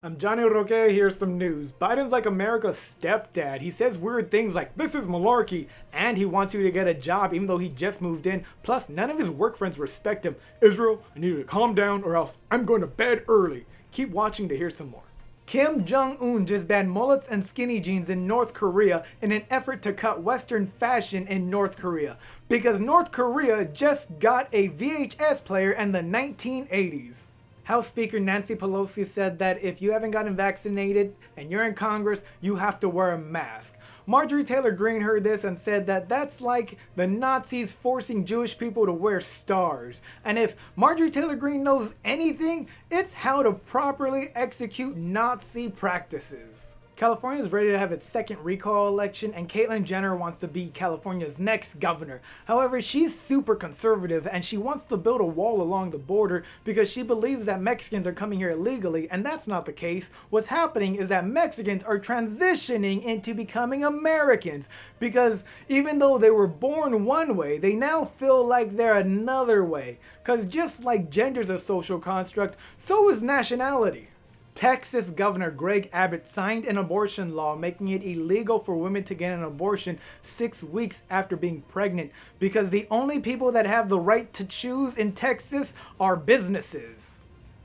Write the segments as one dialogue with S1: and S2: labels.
S1: I'm Johnny Roque, here's some news. Biden's like America's stepdad. He says weird things like, this is malarkey, and he wants you to get a job even though he just moved in. Plus, none of his work friends respect him. Israel, I need you to calm down or else I'm going to bed early. Keep watching to hear some more. Kim Jong-un just banned mullets and skinny jeans in North Korea in an effort to cut Western fashion in North Korea. Because North Korea just got a VHS player in the 1980s. House Speaker Nancy Pelosi said that if you haven't gotten vaccinated and you're in Congress, you have to wear a mask. Marjorie Taylor Greene heard this and said that that's like the Nazis forcing Jewish people to wear stars. And if Marjorie Taylor Greene knows anything, it's how to properly execute Nazi practices. California is ready to have its second recall election, and Caitlyn Jenner wants to be California's next governor. However, she's super conservative and she wants to build a wall along the border because she believes that Mexicans are coming here illegally, and that's not the case. What's happening is that Mexicans are transitioning into becoming Americans because even though they were born one way, they now feel like they're another way. Because just like gender's a social construct, so is nationality. Texas Governor Greg Abbott signed an abortion law making it illegal for women to get an abortion 6 weeks after being pregnant because the only people that have the right to choose in Texas are businesses.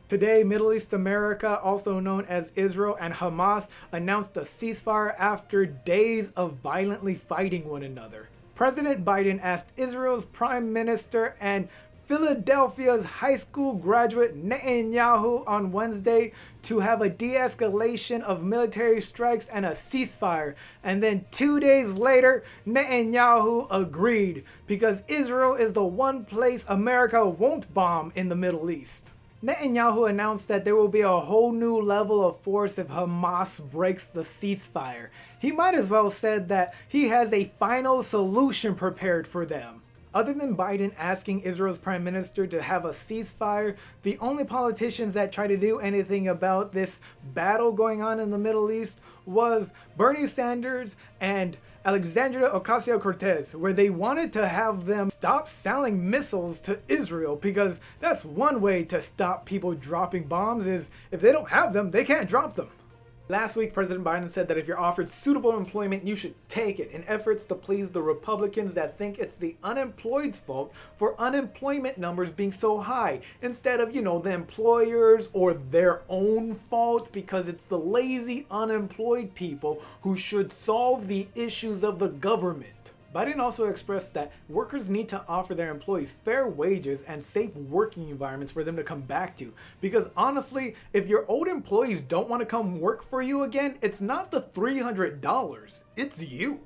S1: Today, Middle East America, also known as Israel and Hamas, announced a ceasefire after days of violently fighting one another. President Biden asked Israel's Prime Minister and Philadelphia's high school graduate Netanyahu on Wednesday to have a de-escalation of military strikes and a ceasefire. And then 2 days later, Netanyahu agreed because Israel is the one place America won't bomb in the Middle East. Netanyahu announced that there will be a whole new level of force if Hamas breaks the ceasefire. He might as well said that he has a final solution prepared for them. Other than Biden asking Israel's prime minister to have a ceasefire, the only politicians that try to do anything about this battle going on in the Middle East was Bernie Sanders and Alexandria Ocasio-Cortez, where they wanted to have them stop selling missiles to Israel because that's one way to stop people dropping bombs is if they don't have them, they can't drop them. Last week, President Biden said that if you're offered suitable employment, you should take it in efforts to please the Republicans that think it's the unemployed's fault for unemployment numbers being so high, instead of, the employers or their own fault because it's the lazy unemployed people who should solve the issues of the government. Biden also expressed that workers need to offer their employees fair wages and safe working environments for them to come back to. Because honestly, if your old employees don't want to come work for you again, it's not the $300, it's you.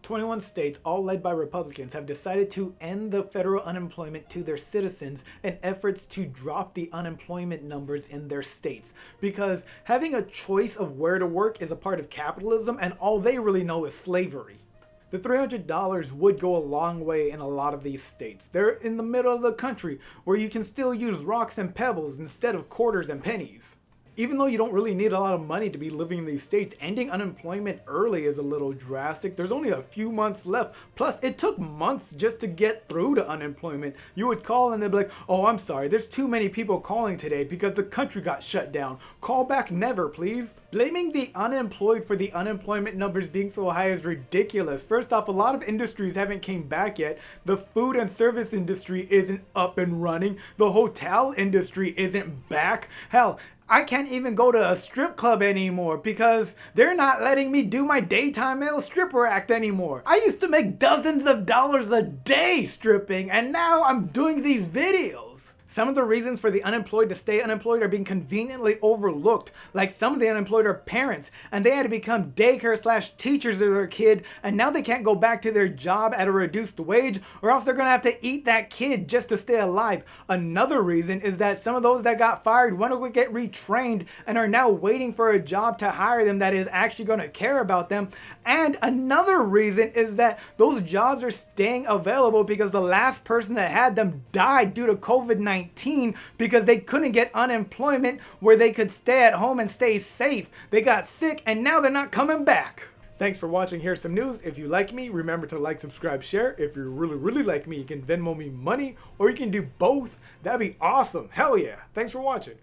S1: 21 states, all led by Republicans, have decided to end the federal unemployment to their citizens in efforts to drop the unemployment numbers in their states. Because having a choice of where to work is a part of capitalism, and all they really know is slavery. The $300 would go a long way in a lot of these states. They're in the middle of the country where you can still use rocks and pebbles instead of quarters and pennies. Even though you don't really need a lot of money to be living in these states, ending unemployment early is a little drastic. There's only a few months left. Plus, it took months just to get through to unemployment. You would call and they'd be like, oh, I'm sorry, there's too many people calling today because the country got shut down. Call back never, please. Blaming the unemployed for the unemployment numbers being so high is ridiculous. First off, a lot of industries haven't came back yet. The food and service industry isn't up and running. The hotel industry isn't back. Hell, I can't even go to a strip club anymore because they're not letting me do my daytime male stripper act anymore. I used to make dozens of dollars a day stripping, and now I'm doing these videos. Some of the reasons for the unemployed to stay unemployed are being conveniently overlooked. Like some of the unemployed are parents and they had to become daycare/teachers of their kid, and now they can't go back to their job at a reduced wage or else they're gonna have to eat that kid just to stay alive. Another reason is that some of those that got fired want to get retrained and are now waiting for a job to hire them that is actually gonna care about them. And another reason is that those jobs are staying available because the last person that had them died due to COVID-19 because they couldn't get unemployment where they could stay at home and stay safe. They got sick and now they're not coming back. Thanks for watching Here's Some News. If you like me, remember to like, subscribe, share. If you really like me, you can Venmo me money or you can do both. That'd be awesome. Hell yeah. Thanks for watching.